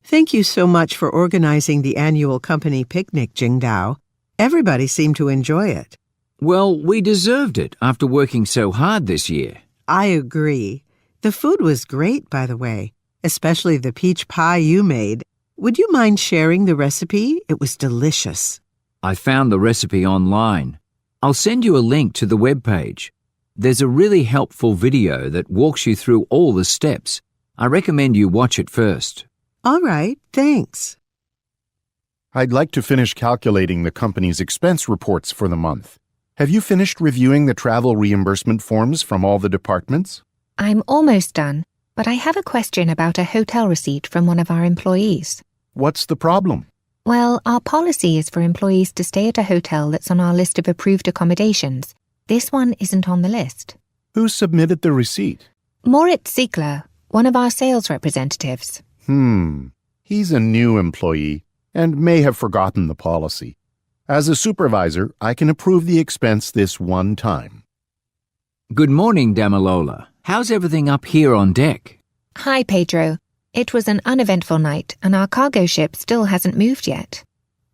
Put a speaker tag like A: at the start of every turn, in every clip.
A: Thank you so much for organizing the annual company picnic, Jingdao. Everybody seemed to enjoy it.
B: Well, we deserved it after working so hard this year.
A: I agree. The food was great, by the way, especially the peach pie you made. Would you mind sharing the recipe? It was delicious.
B: I found the recipe online. I'll send you a link to the webpage. There's a really helpful video that walks you through all the steps. I recommend you watch it first.
A: All right, thanks.
C: I'd like to finish calculating the company's expense reports for the month. Have you finished reviewing the travel reimbursement forms from all the departments?
D: I'm almost done, but I have a question about a hotel receipt from one of our employees.
C: What's the problem?
D: Well, our policy is for employees to stay at a hotel that's on our list of approved accommodations. This one isn't on the list.
C: Who submitted the receipt?
D: Moritz Ziegler, one of our sales representatives.
C: He's a new employee and may have forgotten the policy. As a supervisor, I can approve the expense this one time.
B: Good morning, Damalola. How's everything up here on deck?
D: Hi, Pedro. It was an uneventful night, and our cargo ship still hasn't moved yet.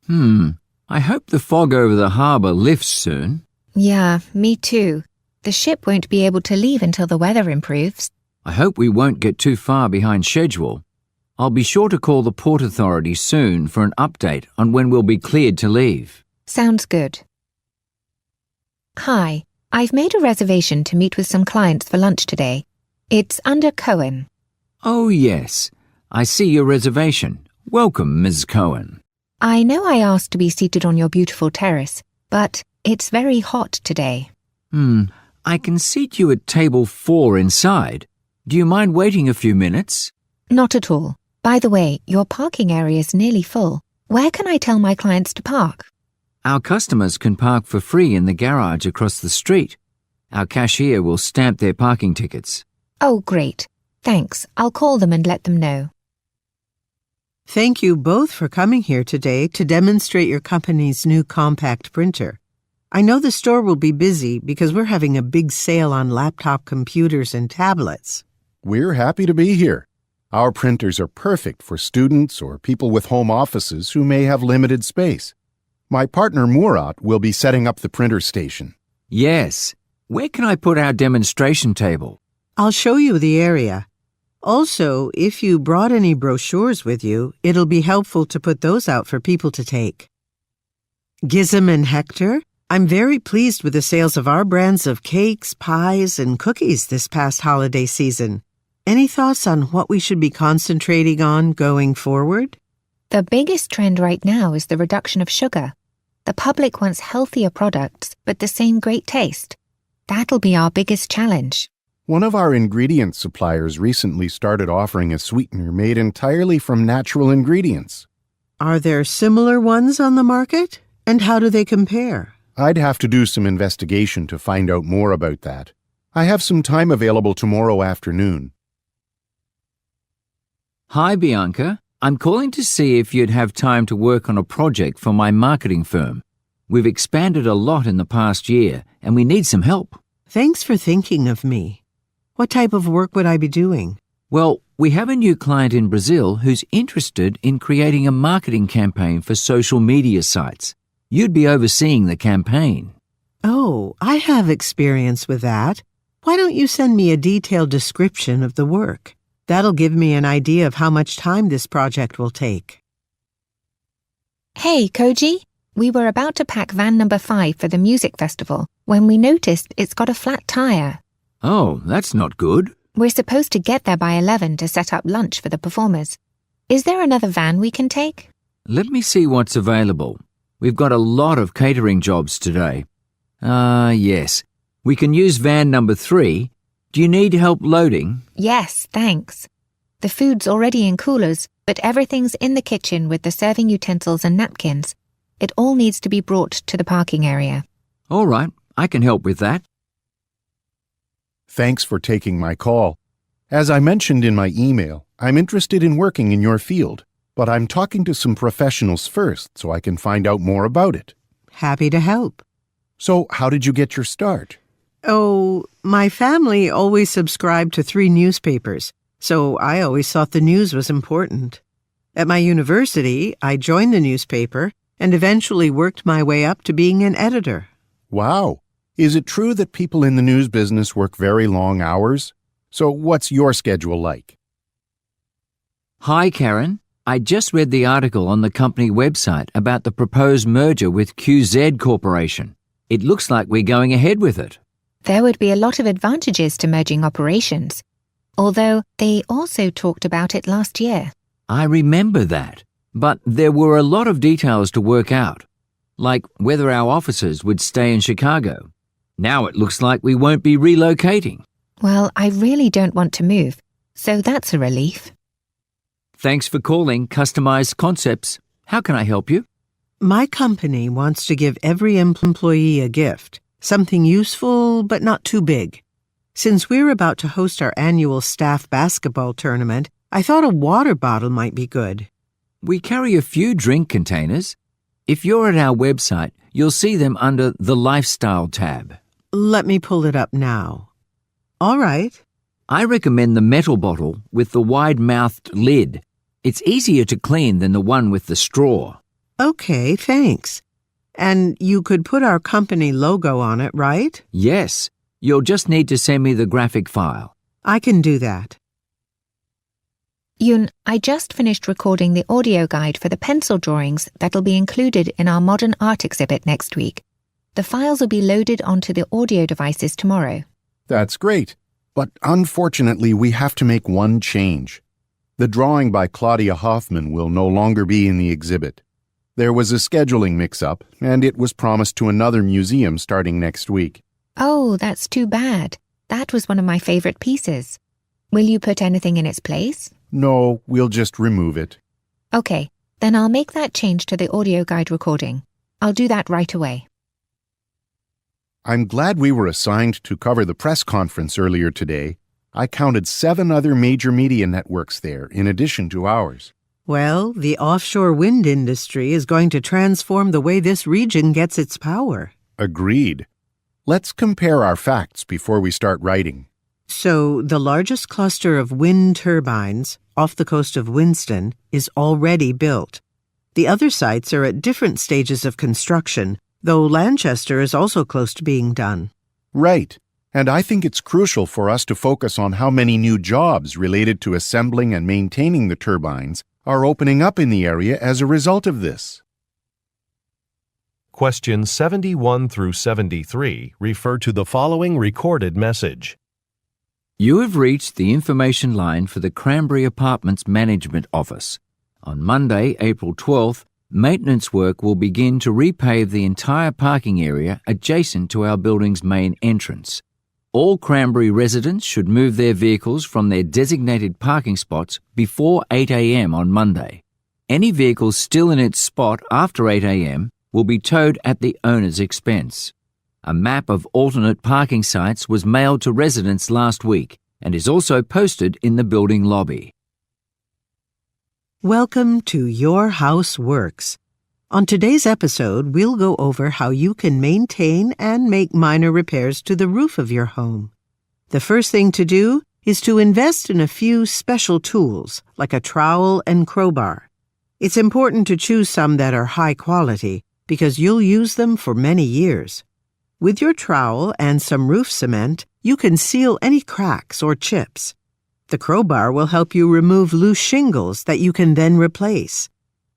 B: I hope the fog over the harbour lifts soon.
D: Yeah, me too. The ship won't be able to leave until the weather improves.
B: I hope we won't get too far behind schedule. I'll be sure to call the port authorities soon for an update on when we'll be cleared to leave.
D: Sounds good. Hi, I've made a reservation to meet with some clients for lunch today. It's under Cohen.
B: Oh, yes. I see your reservation. Welcome, Ms. Cohen.
D: I know I asked to be seated on your beautiful terrace, but it's very hot today.
B: I can seat you at table 4 inside. Do you mind waiting a few minutes?
D: Not at all. By the way, your parking area is nearly full. Where can I tell my clients to park?
B: Our customers can park for free in the garage across the street. Our cashier will stamp their parking tickets.
D: Oh, great. Thanks. I'll call them and let them know.
A: Thank you both for coming here today to demonstrate your company's new compact printer. I know the store will be busy because we're having a big sale on laptop computers and tablets.
C: We're happy to be here. Our printers are perfect for students or people with home offices who may have limited space. My partner Murat will be setting up the printer station.
B: Yes. Where can I put our demonstration table?
A: I'll show you the area. Also, if you brought any brochures with you, it'll be helpful to put those out for people to take. Gizem and Hector, I'm very pleased with the sales of our brands of cakes, pies, and cookies this past holiday season. Any thoughts on what we should be concentrating on going forward?
D: The biggest trend right now is the reduction of sugar. The public wants healthier products, but the same great taste. That'll be our biggest challenge.
C: One of our ingredient suppliers recently started offering a sweetener made entirely from natural ingredients.
A: Are there similar ones on the market? And how do they compare?
C: I'd have to do some investigation to find out more about that. I have some time available tomorrow afternoon.
B: Hi, Bianca. I'm calling to see if you'd have time to work on a project for my marketing firm. We've expanded a lot in the past year, and we need some help.
A: Thanks for thinking of me. What type of work would I be doing?
B: Well, we have a new client in Brazil who's interested in creating a marketing campaign for social media sites. You'd be overseeing the campaign.
A: Oh, I have experience with that. Why don't you send me a detailed description of the work? That'll give me an idea of how much time this project will take.
D: Hey, Koji. We were about to pack van number 5 for the music festival when we noticed it's got a flat tire.
B: Oh, that's not good.
D: We're supposed to get there by 11 to set up lunch for the performers. Is there another van we can take?
B: Let me see what's available. We've got a lot of catering jobs today. Yes. We can use van number 3. Do you need help loading?
D: Yes, thanks. The food's already in coolers, but everything's in the kitchen with the serving utensils and napkins. It all needs to be brought to the parking area.
B: All right, I can help with that.
C: Thanks for taking my call. As I mentioned in my email, I'm interested in working in your field, but I'm talking to some professionals first so I can find out more about it.
A: Happy to help.
C: So, how did you get your start?
A: Oh, my family always subscribed to 3 newspapers, so I always thought the news was important. At my university, I joined the newspaper and eventually worked my way up to being an editor.
C: Wow. Is it true that people in the news business work very long hours? So what's your schedule like?
B: Hi, Karen. I just read the article on the company website about the proposed merger with QZ Corporation. It looks like we're going ahead with it.
D: There would be a lot of advantages to merging operations, although they also talked about it last year.
B: I remember that, but there were a lot of details to work out, like whether our offices would stay in Chicago. Now it looks like we won't be relocating.
D: Well, I really don't want to move, so that's a relief.
B: Thanks for calling Customized Concepts. How can I help you?
A: My company wants to give every employee a gift, something useful but not too big. Since we're about to host our annual staff basketball tournament, I thought a water bottle might be good.
B: We carry a few drink containers. If you're at our website, you'll see them under the Lifestyle tab.
A: Let me pull it up now. All right.
B: I recommend the metal bottle with the wide-mouthed lid. It's easier to clean than the one with the straw.
A: Okay, thanks. And you could put our company logo on it, right?
B: Yes. You'll just need to send me the graphic file.
A: I can do that.
D: Yoon, I just finished recording the audio guide for the pencil drawings that'll be included in our modern art exhibit next week. The files will be loaded onto the audio devices tomorrow.
C: That's great. But unfortunately, we have to make one change. The drawing by Claudia Hoffman will no longer be in the exhibit. There was a scheduling mix-up, and it was promised to another museum starting next week.
D: Oh, that's too bad. That was one of my favorite pieces. Will you put anything in its place?
C: No, we'll just remove it.
D: Okay, then I'll make that change to the audio guide recording. I'll do that right away.
C: I'm glad we were assigned to cover the press conference earlier today. I counted 7 other major media networks there, in addition to ours.
A: Well, the offshore wind industry is going to transform the way this region gets its power.
C: Agreed. Let's compare our facts before we start writing.
A: So, the largest cluster of wind turbines off the coast of Winston is already built. The other sites are at different stages of construction, though Lanchester is also close to being done.
C: Right. And I think it's crucial for us to focus on how many new jobs related to assembling and maintaining the turbines are opening up in the area as a result of this.
E: Questions 71 through 73 refer to the following recorded message.
B: You have reached the information line for the Cranberry Apartments Management Office. On Monday, April 12th, maintenance work will begin to repave the entire parking area adjacent to our building's main entrance. All Cranberry residents should move their vehicles from their designated parking spots before 8 a.m. on Monday. Any vehicles still in its spot after 8 a.m. will be towed at the owner's expense. A map of alternate parking sites was mailed to residents last week and is also posted in the building lobby.
A: Welcome to Your House Works. On today's episode, we'll go over how you can maintain and make minor repairs to the roof of your home. The first thing to do is to invest in a few special tools, like a trowel and crowbar. It's important to choose some that are high quality, because you'll use them for many years. With your trowel and some roof cement, you can seal any cracks or chips. The crowbar will help you remove loose shingles that you can then replace.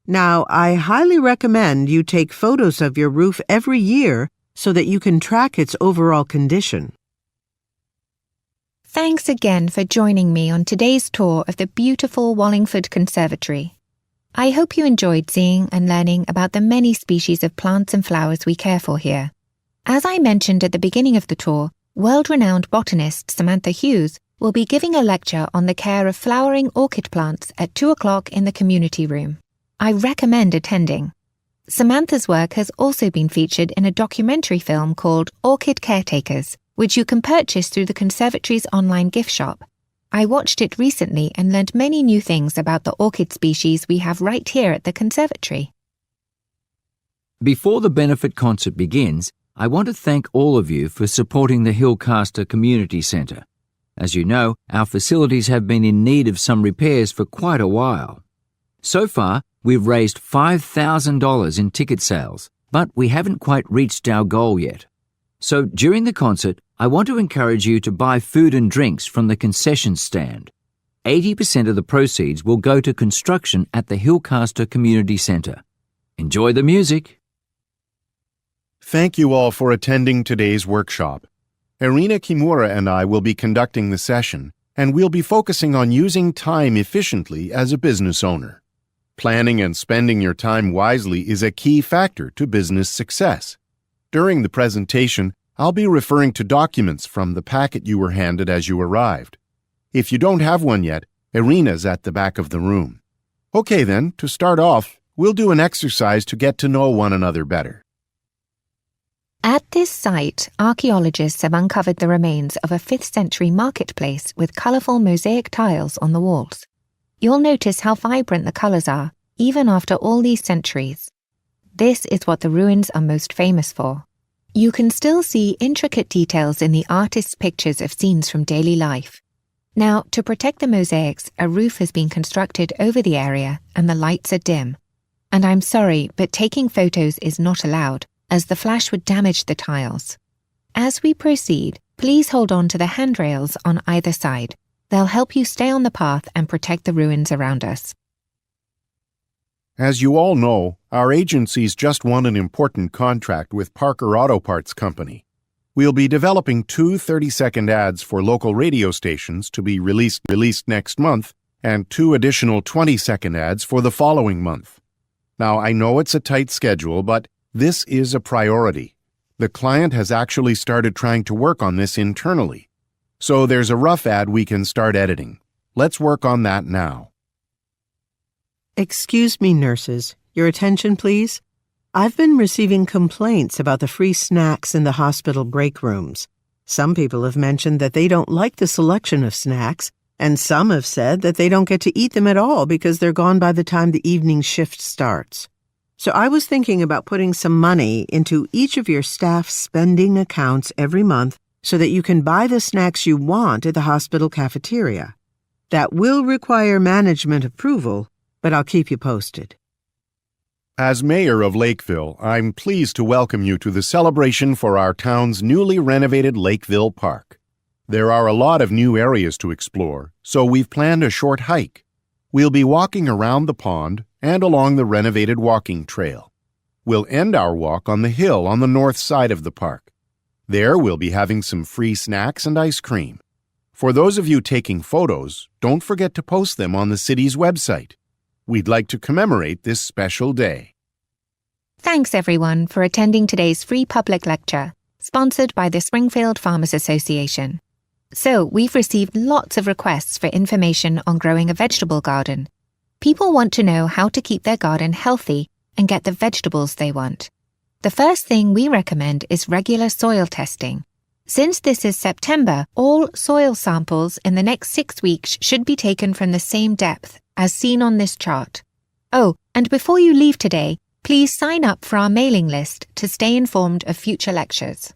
A: Now, I highly recommend you take photos of your roof every year so that you can track its overall condition.
D: Thanks again for joining me on today's tour of the beautiful Wallingford Conservatory. I hope you enjoyed seeing and learning about the many species of plants and flowers we care for here. As I mentioned at the beginning of the tour, world-renowned botanist Samantha Hughes will be giving a lecture on the care of flowering orchid plants at 2 o'clock in the community room. I recommend attending. Samantha's work has also been featured in a documentary film called Orchid Caretakers, which you can purchase through the Conservatory's online gift shop. I watched it recently and learned many new things about the orchid species we have right here at the Conservatory.
B: Before the benefit concert begins, I want to thank all of you for supporting the Hillcaster Community Centre. As you know, our facilities have been in need of some repairs for quite a while. So far, we've raised $5,000 in ticket sales, but we haven't quite reached our goal yet. So during the concert, I want to encourage you to buy food and drinks from the concession stand. 80% of the proceeds will go to construction at the Hillcaster Community Centre. Enjoy the music.
C: Thank you all for attending today's workshop. Irina Kimura and I will be conducting the session, and we'll be focusing on using time efficiently as a business owner. Planning and spending your time wisely is a key factor to business success. During the presentation, I'll be referring to documents from the packet you were handed as you arrived. If you don't have one yet, Irina's at the back of the room. Okay then, to start off, we'll do an exercise to get to know one another better.
D: At this site, archaeologists have uncovered the remains of a 5th century marketplace with colourful mosaic tiles on the walls. You'll notice how vibrant the colours are, even after all these centuries. This is what the ruins are most famous for. You can still see intricate details in the artist's pictures of scenes from daily life. Now, to protect the mosaics, a roof has been constructed over the area and the lights are dim. And I'm sorry, but taking photos is not allowed, as the flash would damage the tiles. As we proceed, please hold on to the handrails on either side. They'll help you stay on the path and protect the ruins around us.
C: As you all know, our agency's just won an important contract with Parker Auto Parts Company. We'll be developing 2 30-second ads for local radio stations to be released next month, and 2 additional 20-second ads for the following month. Now, I know it's a tight schedule, but this is a priority. The client has actually started trying to work on this internally. So there's a rough ad we can start editing. Let's work on that now.
A: Excuse me, nurses. Your attention, please. I've been receiving complaints about the free snacks in the hospital break rooms. Some people have mentioned that they don't like the selection of snacks, and some have said that they don't get to eat them at all because they're gone by the time the evening shift starts. So I was thinking about putting some money into each of your staff spending accounts every month so that you can buy the snacks you want at the hospital cafeteria. That will require management approval, but I'll keep you posted.
C: As mayor of Lakeville, I'm pleased to welcome you to the celebration for our town's newly renovated Lakeville Park. There are a lot of new areas to explore, so we've planned a short hike. We'll be walking around the pond and along the renovated walking trail. We'll end our walk on the hill on the north side of the park. There we'll be having some free snacks and ice cream. For those of you taking photos, don't forget to post them on the city's website. We'd like to commemorate this special day.
D: Thanks everyone for attending today's free public lecture, sponsored by the Springfield Farmers Association. So, we've received lots of requests for information on growing a vegetable garden. People want to know how to keep their garden healthy and get the vegetables they want. The first thing we recommend is regular soil testing. Since this is September, all soil samples in the next 6 weeks should be taken from the same depth, as seen on this chart. Oh, and before you leave today, please sign up for our mailing list to stay informed of future lectures.